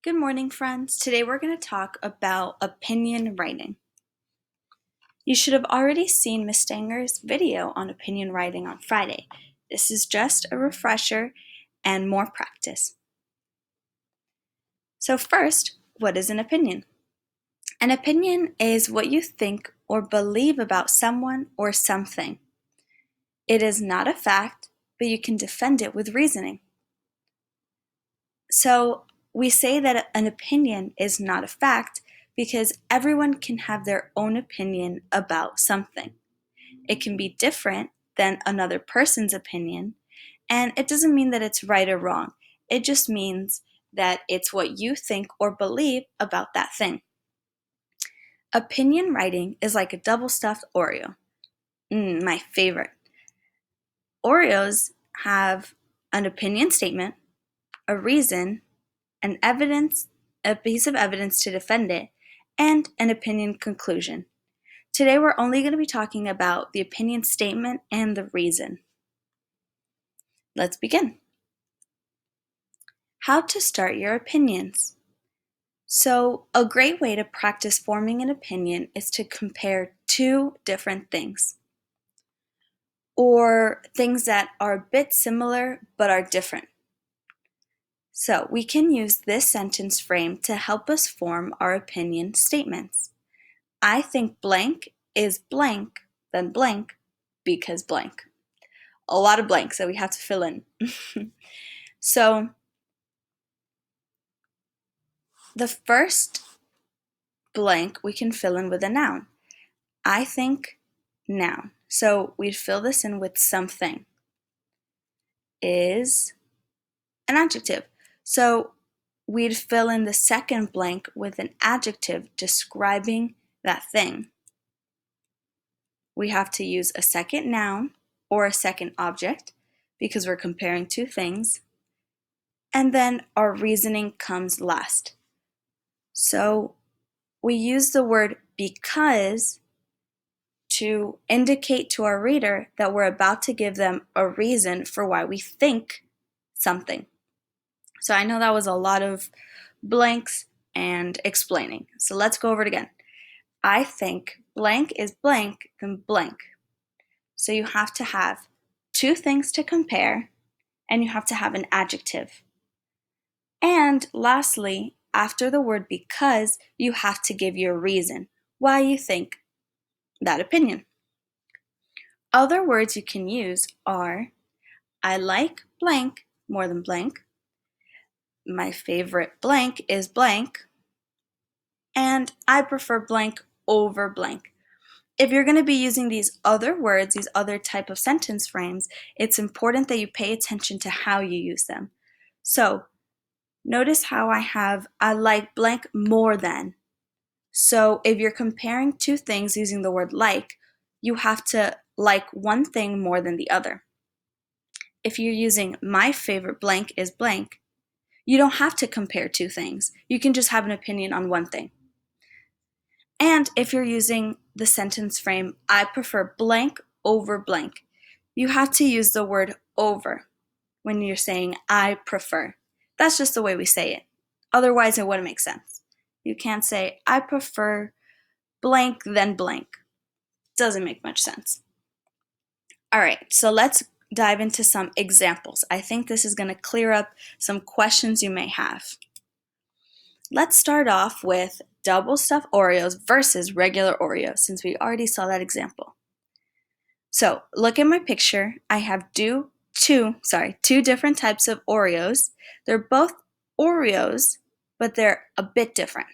Good morning, friends. Today we're going to talk about opinion writing. You should have already seen Miss Stanger's video on opinion writing on Friday. This is just a refresher and more practice. So first, what is an opinion? An opinion is what you think or believe about someone or something. It is not a fact, but you can defend it with reasoning. So we say that an opinion is not a fact because everyone can have their own opinion about something. It can be different than another person's opinion, and it doesn't mean that it's right or wrong. It just means that it's what you think or believe about that thing. Opinion writing is like a double stuffed Oreo. My favorite. Oreos have an opinion statement, a reason, a piece of evidence to defend it, and an opinion conclusion. Today we're only going to be talking about the opinion statement and the reason. Let's begin. How to start your opinions. So, a great way to practice forming an opinion is to compare two different things, or things that are a bit similar but are different. So, we can use this sentence frame to help us form our opinion statements. I think blank is blank, then blank, because blank. A lot of blanks that we have to fill in. So, the first blank we can fill in with a noun. I think noun. So, we'd fill this in with something. Is an adjective. So, we'd fill in the second blank with an adjective describing that thing. We have to use a second noun or a second object because we're comparing two things. And then our reasoning comes last. So we use the word because to indicate to our reader that we're about to give them a reason for why we think something. So I know that was a lot of blanks and explaining. So let's go over it again. I think blank is blank, then blank. So you have to have two things to compare, and you have to have an adjective. And lastly, after the word because, you have to give your reason why you think that opinion. Other words you can use are I like blank more than blank, my favorite blank is blank, and I prefer blank over blank. If you're going to be using these other words, these other type of sentence frames, it's important that you pay attention to how you use them. So, notice how I have I like blank more than. So, if you're comparing two things using the word like, you have to like one thing more than the other. If you're using my favorite blank is blank, you don't have to compare two things. You can just have an opinion on one thing. And if you're using the sentence frame, I prefer blank over blank, you have to use the word over when you're saying I prefer. That's just the way we say it. Otherwise, it wouldn't make sense. You can't say I prefer blank than blank. Doesn't make much sense. All right, so let's dive into some examples. I think this is going to clear up some questions you may have. Let's start off with double stuffed Oreos versus regular Oreos, since we already saw that example. So look at my picture. I have two different types of Oreos. They're both Oreos, but they're a bit different.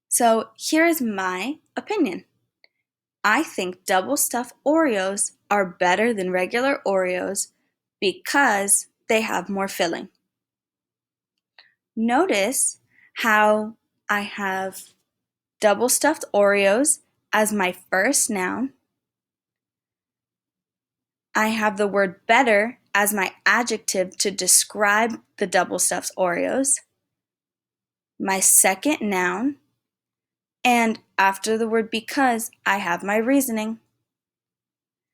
So here is my opinion. I think double stuffed Oreos are better than regular Oreos because they have more filling. Notice how I have double stuffed Oreos as my first noun. I have the word better as my adjective to describe the double stuffed Oreos. My second noun. And after the word because, I have my reasoning.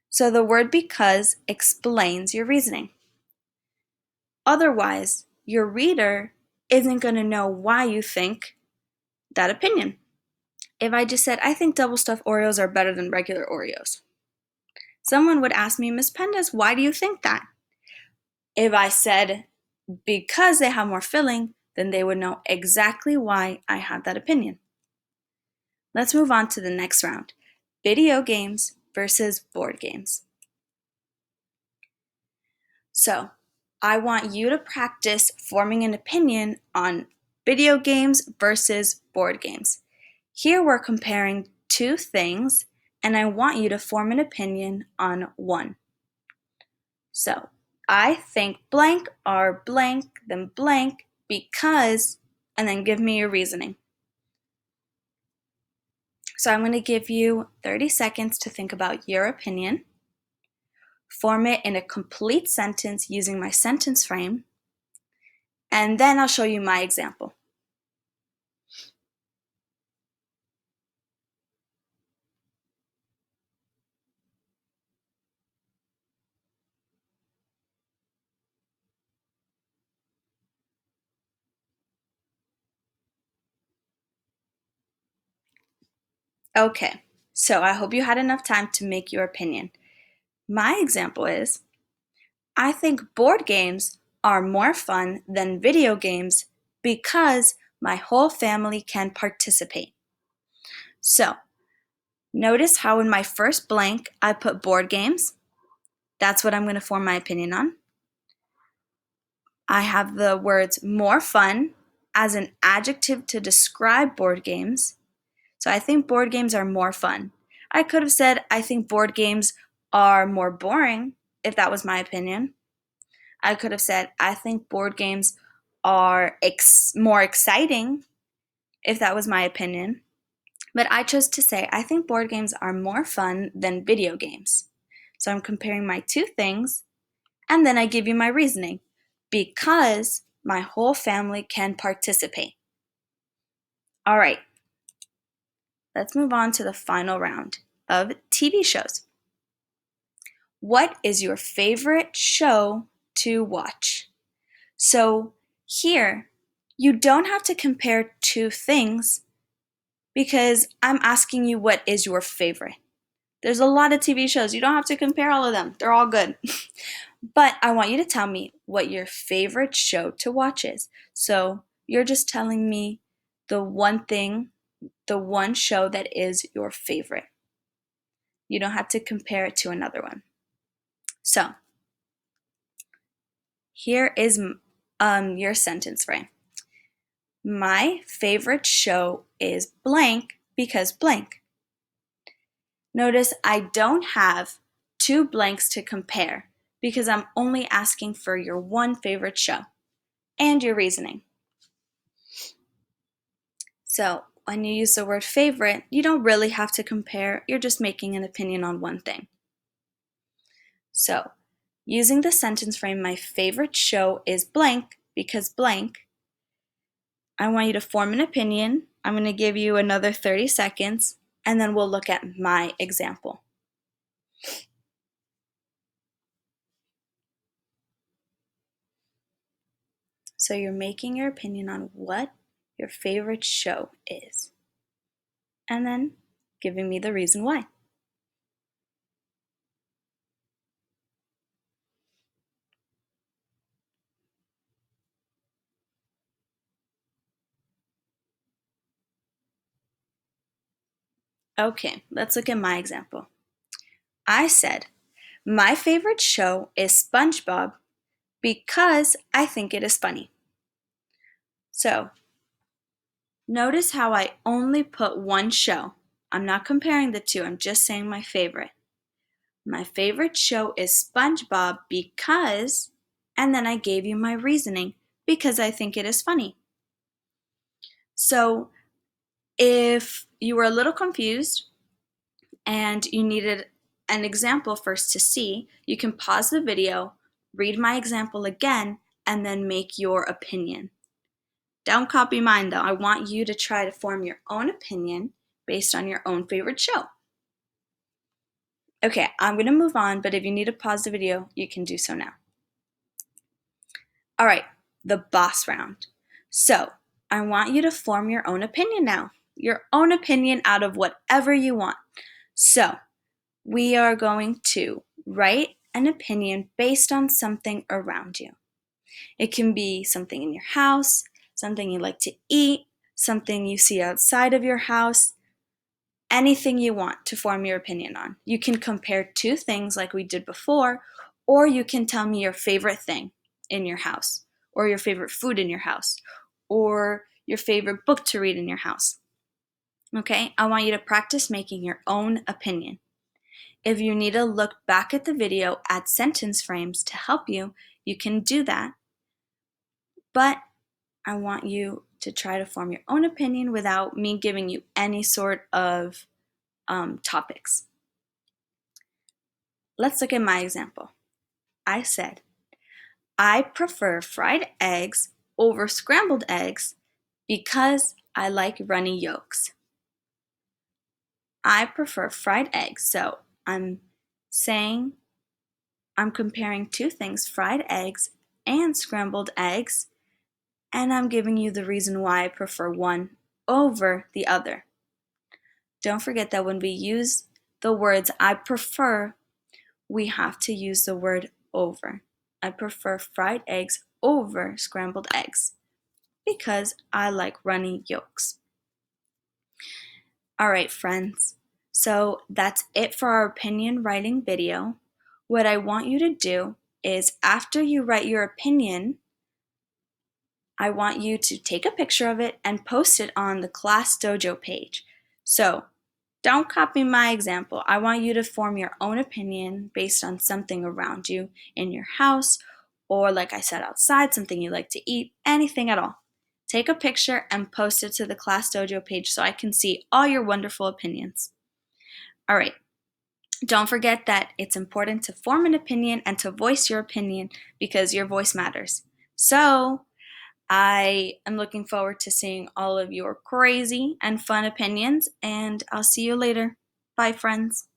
So the word because explains your reasoning. Otherwise, your reader isn't going to know why you think that opinion. If I just said, I think double stuffed Oreos are better than regular Oreos, someone would ask me, Miss Pendes, why do you think that? If I said, because they have more filling, then they would know exactly why I have that opinion. Let's move on to the next round. Video games versus board games. So, I want you to practice forming an opinion on video games versus board games. Here we're comparing two things, and I want you to form an opinion on one. So, I think blank are blank, then blank, because, and then give me your reasoning. So I'm going to give you 30 seconds to think about your opinion, form it in a complete sentence using my sentence frame, and then I'll show you my example. Okay, so I hope you had enough time to make your opinion. My example is, I think board games are more fun than video games because my whole family can participate. So, notice how in my first blank I put board games. That's what I'm going to form my opinion on. I have the words more fun as an adjective to describe board games. So I think board games are more fun. I could have said, I think board games are more boring, if that was my opinion. I could have said, I think board games are more exciting, if that was my opinion. But I chose to say, I think board games are more fun than video games. So I'm comparing my two things, and then I give you my reasoning. Because my whole family can participate. All right, let's move on to the final round of TV shows. What is your favorite show to watch? So here, you don't have to compare two things because I'm asking you what is your favorite. There's a lot of TV shows. You don't have to compare all of them. They're all good. But I want you to tell me what your favorite show to watch is. So you're just telling me the one thing, the one show that is your favorite. You don't have to compare it to another one. So here is your sentence frame. My favorite show is blank because blank. Notice I don't have two blanks to compare because I'm only asking for your one favorite show and your reasoning. So when you use the word favorite, you don't really have to compare, you're just making an opinion on one thing. So using the sentence frame, my favorite show is blank because blank, I want you to form an opinion. I'm going to give you another 30 seconds, and then we'll look at my example. So you're making your opinion on what your favorite show is, and then giving me the reason why. Okay, let's look at my example. I said, my favorite show is SpongeBob because I think it is funny. So, notice how I only put one show. I'm not comparing the two, I'm just saying my favorite. My favorite show is SpongeBob because, and then I gave you my reasoning, because I think it is funny. So, if you were a little confused and you needed an example first to see, you can pause the video, read my example again, and then make your opinion. Don't copy mine though. I want you to try to form your own opinion based on your own favorite show. Okay, I'm going to move on, but if you need to pause the video, you can do so now. All right, the boss round. So, I want you to form your own opinion now. Your own opinion out of whatever you want. So, we are going to write an opinion based on something around you. It can be something in your house, something you like to eat, something you see outside of your house, anything you want to form your opinion on. You can compare two things like we did before, or you can tell me your favorite thing in your house, or your favorite food in your house, or your favorite book to read in your house. Okay, I want you to practice making your own opinion. If you need to look back at the video at sentence frames to help you, you can do that. But I want you to try to form your own opinion without me giving you any sort of topics. Let's look at my example. I said, I prefer fried eggs over scrambled eggs because I like runny yolks. I prefer fried eggs, so I'm saying I'm comparing two things, fried eggs and scrambled eggs, and I'm giving you the reason why I prefer one over the other. Don't forget that when we use the words I prefer, we have to use the word over. I prefer fried eggs over scrambled eggs because I like runny yolks. All right, friends. So that's it for our opinion writing video. What I want you to do is after you write your opinion, I want you to take a picture of it and post it on the Class Dojo page. So don't copy my example. I want you to form your own opinion based on something around you in your house, or like I said, outside, something you like to eat, anything at all. Take a picture and post it to the Class Dojo page so I can see all your wonderful opinions. All right. Don't forget that it's important to form an opinion and to voice your opinion because your voice matters. So, I am looking forward to seeing all of your crazy and fun opinions, and I'll see you later. Bye, friends.